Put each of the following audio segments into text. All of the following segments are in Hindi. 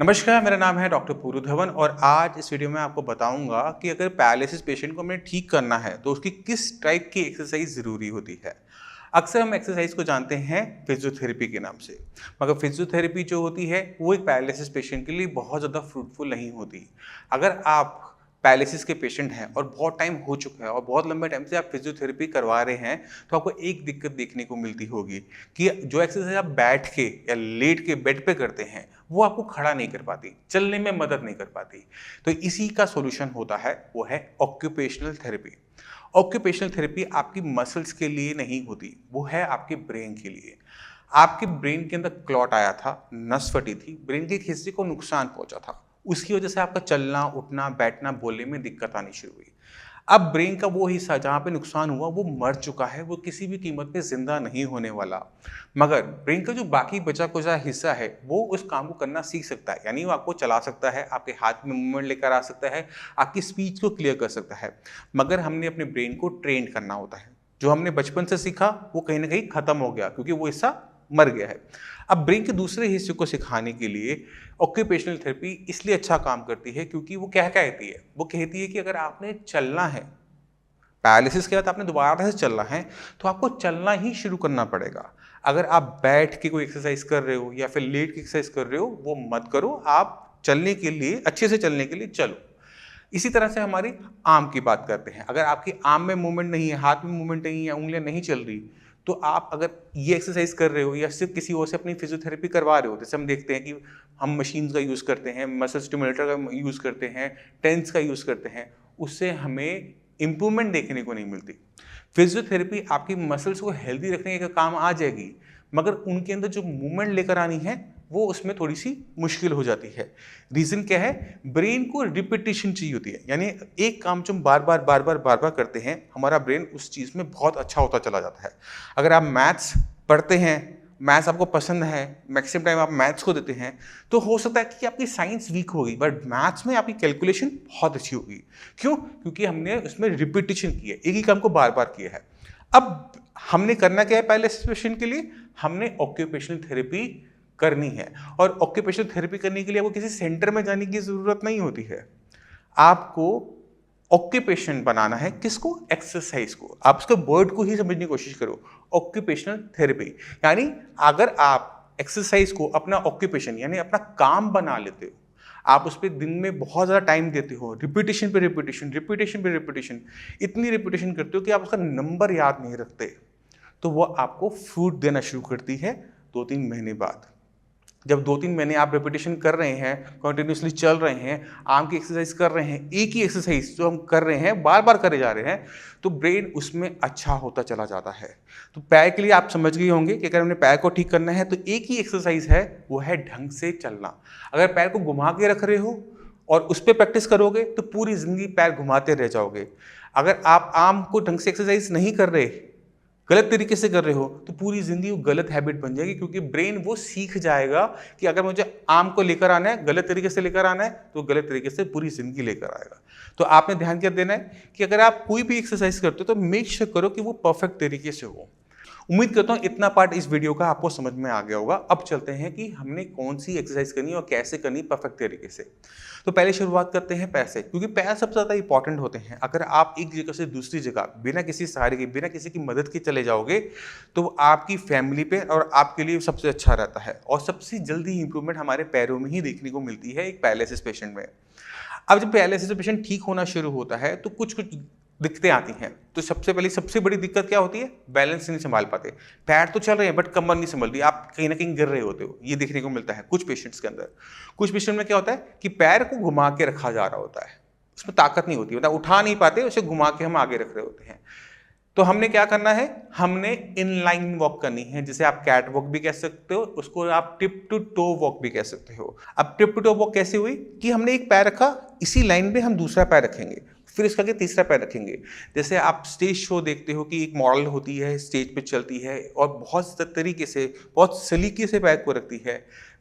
नमस्कार, मेरा नाम है डॉक्टर पूरू धवन और आज इस वीडियो में आपको बताऊंगा कि अगर पैरालिसिस पेशेंट को हमें ठीक करना है तो उसकी किस टाइप की एक्सरसाइज ज़रूरी होती है। अक्सर हम एक्सरसाइज को जानते हैं फिजियोथेरेपी के नाम से, मगर फिजियोथेरेपी जो होती है वो एक पैरालिसिस पेशेंट के लिए बहुत ज़्यादा फ्रूटफुल नहीं होती। अगर आप पैरालिसिस के पेशेंट हैं और बहुत टाइम हो चुका है और बहुत लंबे टाइम से आप फिजियोथेरेपी करवा रहे हैं, तो आपको एक दिक्कत देखने को मिलती होगी कि जो एक्सरसाइज आप बैठ के या लेट के बेड पे करते हैं वो आपको खड़ा नहीं कर पाती, चलने में मदद नहीं कर पाती। तो इसी का सॉल्यूशन होता है, वो है ऑक्यूपेशनल थेरेपी। ऑक्यूपेशनल थेरेपी आपकी मसल्स के लिए नहीं होती, वो है आपके ब्रेन के लिए। आपके ब्रेन के अंदर क्लॉट आया था, नस फटी थी, ब्रेन के एक हिस्से को नुकसान पहुंचा था, उसकी वजह से आपका चलना उठना बैठना बोलने में दिक्कत आनी शुरू हुई। अब ब्रेन का वो हिस्सा जहाँ पे नुकसान हुआ वो मर चुका है, वो किसी भी कीमत पे जिंदा नहीं होने वाला। मगर ब्रेन का जो बाकी बचा कुचा हिस्सा है वो उस काम को करना सीख सकता है, यानी वो आपको चला सकता है, आपके हाथ में मूवमेंट लेकर आ सकता है, आपकी स्पीच को क्लियर कर सकता है। मगर हमने अपने ब्रेन को ट्रेन करना होता है। जो हमने बचपन से सीखा वो कहीं ना कहीं खत्म हो गया क्योंकि वो हिस्सा मर गया है। अब ब्रेन के दूसरे हिस्से को सिखाने के लिए ऑक्यूपेशनल थेरेपी इसलिए अच्छा काम करती है क्योंकि वो क्या कहती है, वो कहती है कि अगर आपने चलना है, पैरालिसिस के बाद आपने दोबारा से चलना है, तो आपको चलना ही शुरू करना पड़ेगा। अगर आप बैठ के कोई एक्सरसाइज कर रहे हो या फिर लेट के एक्सरसाइज कर रहे हो वो मत करो, आप चलने के लिए, अच्छे से चलने के लिए चलो। इसी तरह से हमारी आर्म की बात करते हैं। अगर आपकी आर्म में मूवमेंट नहीं है, हाथ में मूवमेंट नहीं है, उंगलियां नहीं चल रही, तो आप अगर ये एक्सरसाइज कर रहे हो या सिर्फ किसी और से अपनी फिजियोथेरेपी करवा रहे हो, जैसे हम देखते हैं कि हम मशीन का यूज़ करते हैं, मसल स्टिमुलेटर का यूज़ करते हैं, टेंस का यूज़ करते हैं, उससे हमें इंप्रूवमेंट देखने को नहीं मिलती। फिजियोथेरेपी आपकी मसल्स को हेल्दी रखने का काम आ जाएगी, मगर उनके अंदर जो मूवमेंट लेकर आनी है वो उसमें थोड़ी सी मुश्किल हो जाती है। रीज़न क्या है? ब्रेन को रिपीटिशन चाहिए होती है, यानी एक काम जो हम बार बार करते हैं, हमारा ब्रेन उस चीज़ में बहुत अच्छा होता चला जाता है। अगर आप मैथ्स पढ़ते हैं, मैथ्स आपको पसंद है, मैक्सिमम टाइम आप मैथ्स को देते हैं, तो हो सकता है कि आपकी साइंस वीक होगी बट मैथ्स में आपकी कैलकुलेशन बहुत अच्छी होगी। क्यों? क्योंकि हमने उसमें रिपीटिशन की है, एक ही काम को बार बार किया है। अब हमने करना क्या है? पहले सेशन के लिए हमने ऑक्यूपेशनल थेरेपी करनी है, और ऑक्यूपेशनल थेरेपी करने के लिए आपको किसी सेंटर में जाने की ज़रूरत नहीं होती है। आपको ऑक्यूपेशन बनाना है, किसको? एक्सरसाइज को। आप उसके वर्ड को ही समझने की कोशिश करो, ऑक्यूपेशनल थेरेपी। यानी अगर आप एक्सरसाइज को अपना ऑक्यूपेशन यानी अपना काम बना लेते हो, आप उस पर दिन में बहुत ज़्यादा टाइम देते हो, रिपीटेशन पे रिपीटेशन, रिपीटेशन पे रिपीटेशन, इतनी रिपीटेशन करते हो कि आप उसका नंबर याद नहीं रखते, तो वो आपको फ्रूट देना शुरू करती है 2-3 महीने बाद। जब 2-3 महीने आप रिपीटेशन कर रहे हैं, कंटिन्यूसली चल रहे हैं, आर्म की एक्सरसाइज कर रहे हैं, एक ही एक्सरसाइज जो हम कर रहे हैं बार बार करे जा रहे हैं, तो ब्रेन उसमें अच्छा होता चला जाता है। तो पैर के लिए आप समझ गए होंगे कि अगर हमने पैर को ठीक करना है तो एक ही एक्सरसाइज है, वो है ढंग से चलना। अगर पैर को घुमा के रख रहे हो और उस पर प्रैक्टिस करोगे तो पूरी जिंदगी पैर घुमाते रह जाओगे। अगर आप आर्म को ढंग से एक्सरसाइज नहीं कर रहे, गलत तरीके से कर रहे हो, तो पूरी जिंदगी वो गलत हैबिट बन जाएगी, क्योंकि ब्रेन वो सीख जाएगा कि अगर मुझे आर्म को लेकर आना है, गलत तरीके से लेकर आना है, तो गलत तरीके से पूरी जिंदगी लेकर आएगा। तो आपने ध्यान क्या देना है कि अगर आप कोई भी एक्सरसाइज करते हो तो मेक श्योर करो कि वो परफेक्ट तरीके से हो। उम्मीद करता हूँ इतना पार्ट इस वीडियो का आपको समझ में आ गया होगा। अब चलते हैं कि हमने कौन सी एक्सरसाइज करनी है और कैसे करनी परफेक्ट तरीके से। तो पहले शुरुआत करते हैं पैर से, क्योंकि पैर सबसे ज़्यादा इंपॉर्टेंट होते हैं। अगर आप एक जगह से दूसरी जगह बिना किसी सहारे के, बिना किसी की मदद के चले जाओगे, तो आपकी फैमिली पे और आपके लिए सबसे अच्छा रहता है, और सबसे जल्दी इंप्रूवमेंट हमारे पैरों में ही देखने को मिलती है एक पैरालिसिस पेशेंट में। अब जब पैरालिसिस पेशेंट ठीक होना शुरू होता है तो कुछ कुछ दिक्कतें आती हैं। तो सबसे पहले सबसे बड़ी दिक्कत क्या होती है? बैलेंस नहीं संभाल पाते। पैर तो चल रहे हैं बट कमर नहीं संभल रही, आप कहीं ना कहीं गिर रहे होते हो, ये देखने को मिलता है कुछ पेशेंट्स के अंदर। कुछ पेशेंट में क्या होता है कि पैर को घुमा के रखा जा रहा होता है, उसमें ताकत नहीं होती, मतलब उठा नहीं पाते, उसे घुमा के हम आगे रख रहे होते हैं। तो हमने क्या करना है? हमने इनलाइन वॉक करनी है, जिसे आप कैट वॉक भी कह सकते हो, उसको आप टिप टू टो वॉक भी कह सकते हो। अब टिप टू टो वॉक कैसे हुई कि हमने एक पैर रखा, इसी लाइन पे हम दूसरा पैर रखेंगे, फिर इसका के तीसरा पैर रखेंगे। जैसे आप स्टेज शो देखते हो कि एक मॉडल होती है, स्टेज पे चलती है और बहुत तरीके से, बहुत सलीके से पैर को रखती है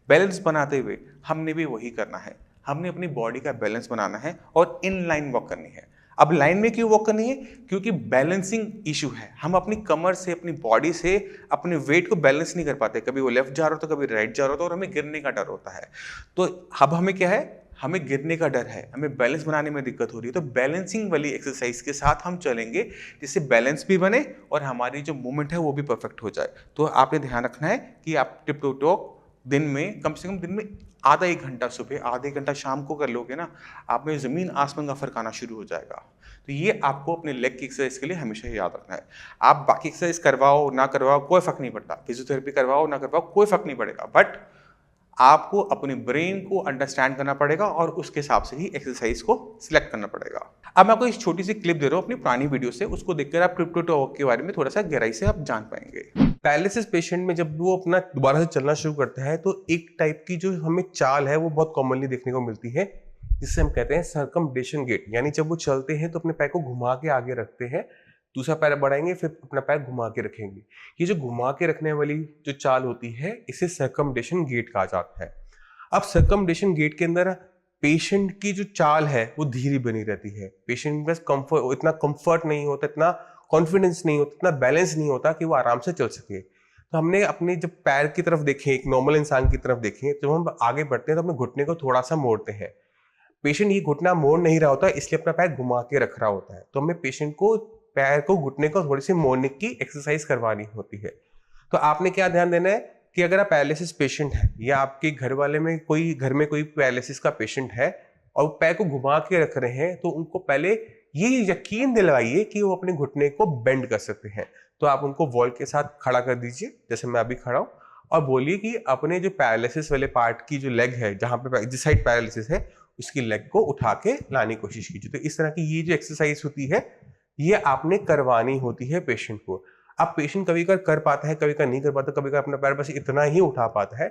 बैलेंस बनाते हुए। हमने भी वही करना है, हमने अपनी बॉडी का बैलेंस बनाना है और इनलाइन वॉक करनी है। अब लाइन में क्यों वॉक करनी है? क्योंकि बैलेंसिंग इशू है। हम अपनी कमर से, अपनी बॉडी से अपने वेट को बैलेंस नहीं कर पाते। कभी वो लेफ्ट जा रहा होता है, कभी राइट जा रहा होता है, और हमें गिरने का डर होता है। तो अब हमें क्या है, हमें गिरने का डर है, हमें बैलेंस बनाने में दिक्कत हो रही है। तो बैलेंसिंग वाली एक्सरसाइज के साथ हम चलेंगे, जिससे बैलेंस भी बने और हमारी जो मूवमेंट है वो भी परफेक्ट हो जाए। तो आपने ध्यान रखना है कि आप टिप टू टॉक दिन में कम से कम दिन में आधा एक घंटा सुबह, आधा एक घंटा शाम को कर लोगे ना, आप में ज़मीन आसमान का फर्क आना शुरू हो जाएगा। तो ये आपको अपने लेग की एक्सरसाइज के लिए हमेशा याद रखना है। आप बाकी एक्सरसाइज करवाओ ना करवाओ कोई फर्क नहीं पड़ता, फिजियोथेरेपी करवाओ ना करवाओ कोई फर्क नहीं पड़ेगा, बट आपको अपने ब्रेन को अंडरस्टैंड करना पड़ेगा और उसके हिसाब से ही एक्सरसाइज को सिलेक्ट करना पड़ेगा। अब मैं आपको एक छोटी सी क्लिप दे रहा हूँ अपनी पुरानी वीडियो से, उसको देखकर आप टिप टू टॉक के बारे में थोड़ा सा गहराई से आप जान पाएंगे। पैरालिसिस पेशेंट में जब वो अपना दोबारा से चलना शुरू करता है तो एक टाइप की जो हमें चाल है वो बहुत कॉमनली देखने को मिलती है, जिससे हम कहते हैं सर्कमडेशन गेट। यानी जब वो चलते हैं तो अपने पैर को घुमा के आगे रखते हैं, दूसरा पैर बढ़ाएंगे, फिर अपना पैर घुमा के रखेंगे। ये जो घुमा के रखने वाली जो चाल होती है इसे सर्कमडेशन गेट कहा जाता है। अब सर्कमडेशन गेट के अंदर पेशेंट की जो चाल है वो धीरे बनी रहती है। पेशेंट के पास कंफर्ट, इतना कंफर्ट नहीं होता, इतना कॉन्फिडेंस नहीं होता, इतना बैलेंस नहीं होता कि वो आराम से चल सके। तो हमने अपने जब पैर की तरफ देखें, एक नॉर्मल इंसान की तरफ देखें, जब हम आगे बढ़ते हैं तो अपने घुटने को थोड़ा सा मोड़ते हैं। पेशेंट ये घुटना मोड़ नहीं रहा होता, इसलिए अपना पैर घुमा के रख रहा होता है। तो हमें पेशेंट को पैर को, घुटने को थोड़ी सी मोड़ने की एक्सरसाइज करवानी होती है। तो आपने क्या ध्यान देना है कि अगर आप पैरालिसिस पेशेंट है या आपके घर वाले में कोई, घर में कोई पैरालिसिस का पेशेंट है और पैर को घुमा के रख रहे हैं, तो उनको पहले ये यकीन दिलवाइए कि वो अपने घुटने को बेंड कर सकते हैं। तो आप उनको वॉल के साथ खड़ा कर दीजिए, जैसे मैं अभी खड़ा हूं, और बोलिए कि अपने जो पैरालिसिस वाले पार्ट की जो लेग है, जहां पे जिस साइड पैरालिसिस है, उसकी लेग को उठा के लाने की कोशिश कीजिए। तो इस तरह की ये जो एक्सरसाइज होती है ये आपने करवानी होती है पेशेंट को। अब पेशेंट कभी कभी कर पाता है, कभी कभी नहीं कर पाता, कभी कभी अपना पैर बस इतना ही उठा पाता है।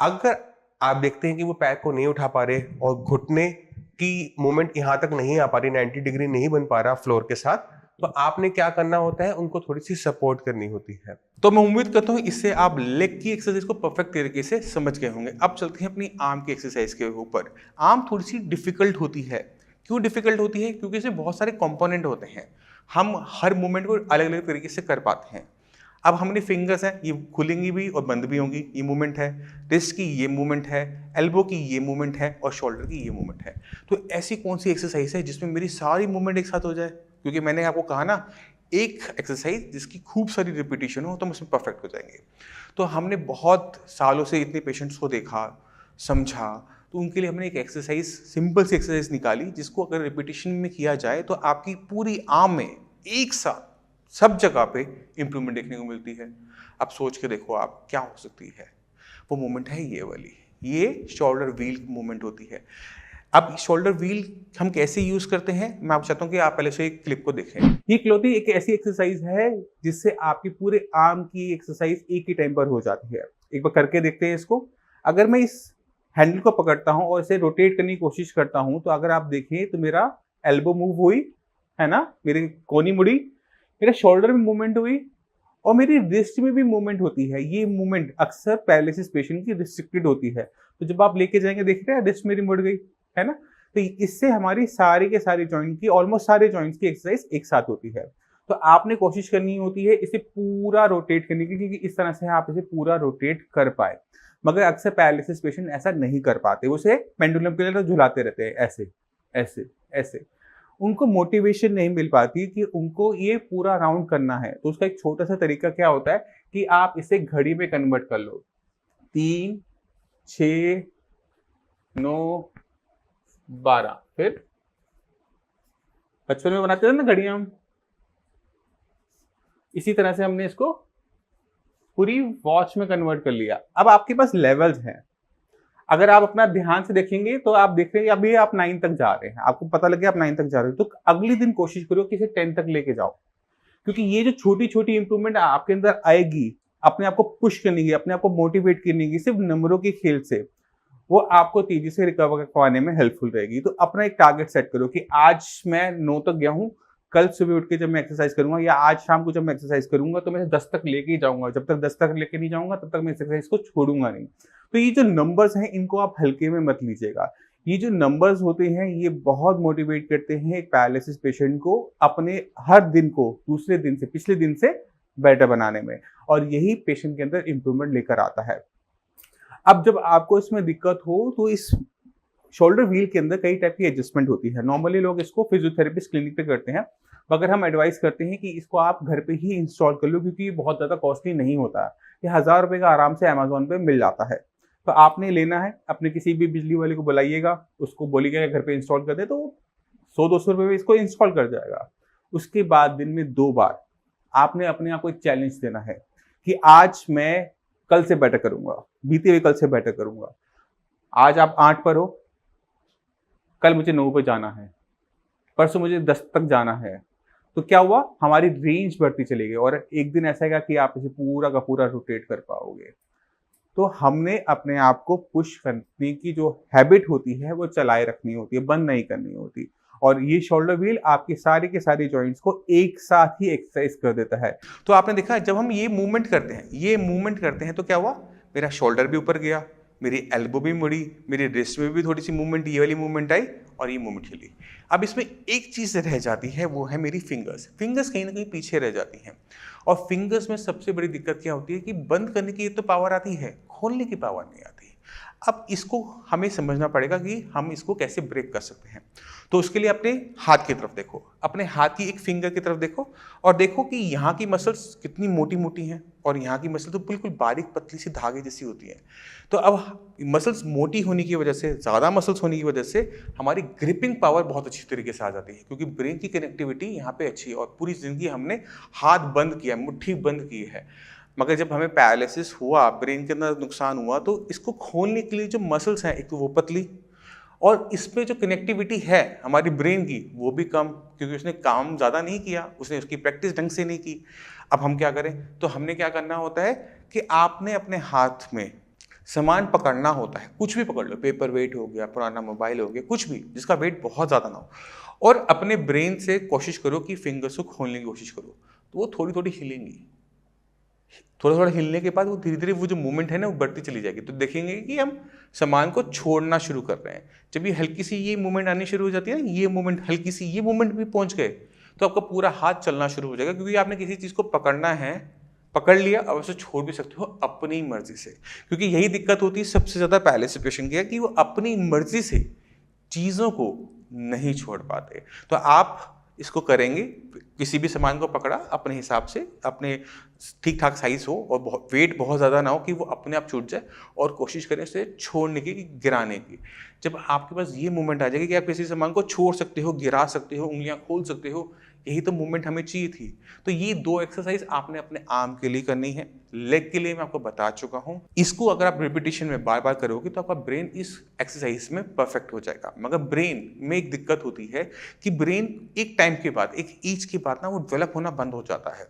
अगर आप देखते हैं कि वो पैर को नहीं उठा पा रहे और घुटने की मूवमेंट यहाँ तक नहीं आ पा रही, 90 डिग्री नहीं बन पा रहा फ्लोर के साथ, तो आपने क्या करना होता है, उनको थोड़ी सी सपोर्ट करनी होती है। तो मैं उम्मीद करता हूँ इससे आप लेग की एक्सरसाइज को परफेक्ट तरीके से समझ गए होंगे। अब चलते हैं अपनी आर्म की एक्सरसाइज के ऊपर। आर्म थोड़ी सी डिफिकल्ट होती है। क्यों डिफिकल्ट होती है? क्योंकि इसमें बहुत सारे कंपोनेंट होते हैं, हम हर मूवमेंट को अलग अलग तरीके से कर पाते हैं। अब हमने फिंगर्स हैं, ये खुलेंगी भी और बंद भी होंगी, ये मूवमेंट है। रिस्ट की ये मूवमेंट है, एल्बो की ये मूवमेंट है और शोल्डर की ये मूवमेंट है। तो ऐसी कौन सी एक्सरसाइज है जिसमें मेरी सारी मूवमेंट एक साथ हो जाए? क्योंकि मैंने आपको कहा ना, एक एक्सरसाइज जिसकी खूब सारी रिपीटिशन हो तो हम उसमें परफेक्ट हो जाएंगे। तो हमने बहुत सालों से इतने पेशेंट्स को देखा, समझा, तो उनके लिए हमने एक एक्सरसाइज, सिंपल सी एक्सरसाइज निकाली, जिसको अगर रिपीटिशन में किया जाए तो आपकी पूरी आर्म में एक साथ सब जगह पे इंप्रूवमेंट देखने को मिलती है। अब सोच के देखो आप क्या हो सकती है। वो मूवमेंट है ये वाली, ये शोल्डर व्हील मूवमेंट होती है। अब शोल्डर व्हील हम कैसे यूज करते हैं, मैं आपको चाहता हूँ कि आप पहले से एक क्लिप को देखें। ये इकलौती एक ऐसी एक्सरसाइज है जिससे आपकी पूरे आर्म की एक्सरसाइज एक ही टाइम पर हो जाती है। एक बार करके देखते हैं इसको। अगर मैं इस हैंडल को पकड़ता हूं और इसे रोटेट करने की कोशिश करता हूं, तो अगर आप देखें तो मेरा एल्बो मूव हुई है ना, मेरी कोनी मुड़ी, मेरे शोल्डर में मूवमेंट हुई और मेरी रिस्ट में भी मूवमेंट होती है। ये मूवमेंट अक्सर पैरालिसिस पेशेंट की रिस्ट्रिक्टेड होती है। तो जब आप लेके जाएंगे, देख रहे हैं रिस्ट मेरी मुड़ गई है ना, तो इससे हमारी सारी के सारी जॉइंट की, ऑलमोस्ट सारे जॉइंट्स की एक्सरसाइज एक साथ होती है। तो आपने कोशिश करनी होती है इसे पूरा रोटेट करने की, क्योंकि इस तरह से आप इसे पूरा रोटेट कर पाए। मगर अक्सर पैरालिसिस पेशेंट ऐसा नहीं कर पाते, उसे पेंडुलम के लिए झुलाते रहते हैं, ऐसे ऐसे ऐसे। उनको मोटिवेशन नहीं मिल पाती कि उनको ये पूरा राउंड करना है। तो उसका एक छोटा सा तरीका क्या होता है कि आप इसे घड़ी में कन्वर्ट कर लो। 3, 6, 9, 12। फिर बचपन में बनाते थे ना घड़ियां हम, इसी तरह से हमने इसको पूरी वॉच में कन्वर्ट कर लिया। अब आपके पास लेवल्स हैं। अगर आप अपना ध्यान से देखेंगे तो आप देख रहे हैं अभी आप 9 तक जा रहे हैं, आपको पता लगे आप 9 तक जा रहे हो, तो अगले दिन कोशिश करो कि इसे 10 तक लेके जाओ। क्योंकि ये जो छोटी छोटी इंप्रूवमेंट आपके अंदर आएगी, अपने आप को पुश करने की, अपने आप को मोटिवेट करने की, सिर्फ नंबरों के खेल से, वो आपको तेजी से रिकवर करवाने में हेल्पफुल रहेगी। तो अपना एक टारगेट सेट करो कि आज मैं 9 तक गया हूँ, कल सुबह उठ के जब मैं एक्सरसाइज करूंगा या आज शाम को जब मैं एक्सरसाइज करूंगा तो मैं 10 तक लेके ही जाऊंगा। जब तक 10 तक लेके नहीं जाऊंगा तब तक मैं एक्सरसाइज को छोड़ूंगा नहीं। तो ये जो नंबर्स हैं इनको आप हल्के में मत लीजिएगा, ये जो नंबर्स होते हैं ये बहुत मोटिवेट करते हैं एक पैरालिसिस पेशेंट को अपने हर दिन को दूसरे दिन से, पिछले दिन से बेटर बनाने में, और यही पेशेंट के अंदर इंप्रूवमेंट लेकर आता है। अब जब आपको इसमें दिक्कत हो तो इस शोल्डर व्हील के अंदर कई टाइप की एडजस्टमेंट होती है। नॉर्मली लोग इसको फिजियोथेरेपिस्ट क्लिनिक पे करते हैं, मगर हम एडवाइस करते हैं कि इसको आप घर पे ही इंस्टॉल कर लो, क्योंकि ये बहुत ज़्यादा कॉस्टली नहीं होता है। ये 1000 रुपये का आराम से अमेजोन पे मिल जाता है। तो आपने लेना है, अपने किसी भी बिजली वाले को बुलाइएगा, उसको बोलिएगा घर पे इंस्टॉल कर दे, तो 100-200 रुपये में इसको इंस्टॉल कर जाएगा। उसके बाद दिन में 2 बार आपने अपने आप को एक चैलेंज देना है कि आज मैं कल से बेटर करूंगा, बीते हुए कल से बेटर करूंगा। आज आप 8 पर हो, कल मुझे 9 पर जाना है, परसों मुझे 10 तक जाना है। तो क्या हुआ, हमारी रेंज बढ़ती चलेगी और एक दिन ऐसा है कि आप इसे पूरा का पूरा रोटेट कर पाओगे। तो हमने अपने आप को पुश करने की जो हैबिट होती है वो चलाए रखनी होती है, बंद नहीं करनी होती। और ये शोल्डर व्हील आपके सारे के सारे जॉइंट्स को एक साथ ही एक्सरसाइज कर देता है। तो आपने देखा जब हम ये मूवमेंट करते हैं तो क्या हुआ, मेरा शोल्डर भी ऊपर गया, मेरी एल्बो भी मुड़ी, मेरी रिस्ट में भी थोड़ी सी मूवमेंट, ये वाली मूवमेंट आई और ये मूवमेंट हिली। अब इसमें एक चीज़ रह जाती है, वो है मेरी फिंगर्स कहीं ना कहीं पीछे रह जाती हैं। और फिंगर्स में सबसे बड़ी दिक्कत क्या होती है कि बंद करने की तो पावर आती है, खोलने की पावर नहीं आती। अब इसको हमें समझना पड़ेगा कि हम इसको कैसे ब्रेक कर सकते हैं। तो उसके लिए अपने हाथ की तरफ देखो, अपने हाथ की एक फिंगर की तरफ देखो और देखो कि यहाँ की मसल्स कितनी मोटी मोटी हैं और यहाँ की मसल तो बिल्कुल बारीक पतली सी धागे जैसी होती है। तो अब मसल्स मोटी होने की वजह से, ज़्यादा मसल्स होने की वजह से हमारी ग्रिपिंग पावर बहुत अच्छी तरीके से आ जाती है, क्योंकि ब्रेन की कनेक्टिविटी यहाँ पे अच्छी है। और पूरी ज़िंदगी हमने हाथ बंद किया, मुट्ठी बंद की है, मगर जब हमें पैरालिसिस हुआ, ब्रेन के अंदर नुकसान हुआ, तो इसको खोलने के लिए जो मसल्स हैं, एक तो वो पतली और इसमें जो कनेक्टिविटी है हमारी ब्रेन की वो भी कम, क्योंकि उसने काम ज़्यादा नहीं किया, उसने उसकी प्रैक्टिस ढंग से नहीं की। अब हम क्या करें, तो हमने क्या करना होता है कि आपने अपने हाथ में सामान पकड़ना होता है, कुछ भी पकड़ लो, पेपर वेट हो गया, पुराना मोबाइल हो गया, कुछ भी जिसका वेट बहुत ज़्यादा ना हो, और अपने ब्रेन से कोशिश करो कि फिंगर्स को खोलने की कोशिश करो। तो वो थोड़ी थोड़ी हिलेंगी, थोड़ा थोड़ा हिलने के बाद वो धीरे धीरे वो जो मूवमेंट है ना वो बढ़ती चली जाएगी। तो देखेंगे कि हम सामान को छोड़ना शुरू कर रहे हैं। जब ये हल्की सी ये मूवमेंट आनी शुरू हो जाती है ना, ये मूवमेंट, हल्की सी ये मूवमेंट भी पहुंच गए, तो आपका पूरा हाथ चलना शुरू हो जाएगा, क्योंकि आपने किसी चीज़ को पकड़ना है, पकड़ लिया, अब उसे छोड़ भी सकते हो अपनी मर्जी से। क्योंकि यही दिक्कत होती है सबसे ज़्यादा पैरालिसिस पेशेंट की, कि वो अपनी मर्जी से चीज़ों को नहीं छोड़ पाते। तो आप इसको करेंगे, किसी भी सामान को पकड़ा अपने हिसाब से, अपने ठीक ठाक साइज हो और वेट बहुत ज़्यादा ना हो कि वो अपने आप छूट जाए, और कोशिश करें उसे छोड़ने की, गिराने की। जब आपके पास ये मूवमेंट आ जाएगी कि आप किसी सामान को छोड़ सकते हो, गिरा सकते हो, उंगलियां खोल सकते हो, यही तो मूवमेंट हमें चाहिए थी। तो ये 2 एक्सरसाइज आपने अपने आर्म के लिए करनी है। लेग के लिए मैं आपको बता चुका हूँ। इसको अगर आप रिपीटिशन में बार बार करोगे तो आपका ब्रेन इस एक्सरसाइज में परफेक्ट हो जाएगा। मगर ब्रेन में एक दिक्कत होती है कि ब्रेन एक टाइम के बाद, एक एज के बाद ना वो डेवलप होना बंद हो जाता है।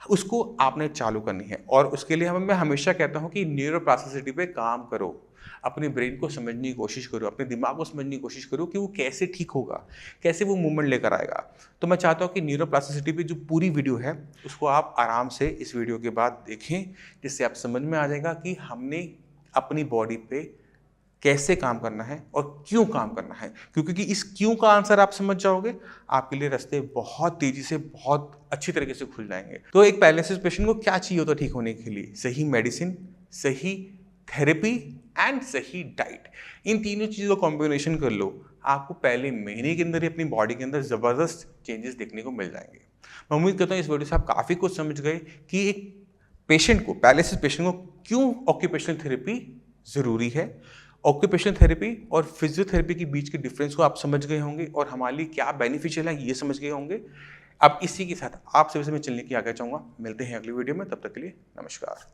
उसको आपने चालू करनी है, और उसके लिए मैं हमेशा कहता हूँ कि न्यूरोप्लास्टिसिटी पे काम करो, अपने ब्रेन को समझने की कोशिश करो, अपने दिमाग को समझने की कोशिश करो कि वो कैसे ठीक होगा, कैसे वो मूवमेंट लेकर आएगा। तो मैं चाहता हूँ कि न्यूरोप्लास्टिसिटी पे जो पूरी वीडियो है उसको आप आराम से इस वीडियो के बाद देखें, जिससे आप समझ में आ जाएगा कि हमने अपनी बॉडी पे कैसे काम करना है और क्यों काम करना है। क्योंकि इस क्यों का आंसर आप समझ जाओगे, आपके लिए रास्ते बहुत तेजी से, बहुत अच्छी तरीके से खुल जाएंगे। तो एक पैरालिसिस पेशेंट को क्या चाहिए होता है ठीक होने के लिए? सही मेडिसिन, सही थेरेपी एंड सही डाइट। इन तीनों चीज़ों का कॉम्बिनेशन कर लो, आपको पहले महीने के अंदर ही अपनी बॉडी के अंदर ज़बरदस्त चेंजेस देखने को मिल जाएंगे। मैं उम्मीद करता हूँ इस वीडियो से आप काफ़ी कुछ समझ गए कि एक पेशेंट को, पैरालिसिस पेशेंट को क्यों ऑक्यूपेशनल थेरेपी ज़रूरी है, ऑक्यूपेशनल थेरेपी और फिजियोथेरेपी के बीच के डिफरेंस को आप समझ गए होंगे, और हमारे लिए क्या बेनिफिशियल है ये समझ गए होंगे। अब इसी के साथ आप सभी से मैं चलने की आज्ञा चाहूँगा। मिलते हैं अगली वीडियो में, तब तक के लिए नमस्कार।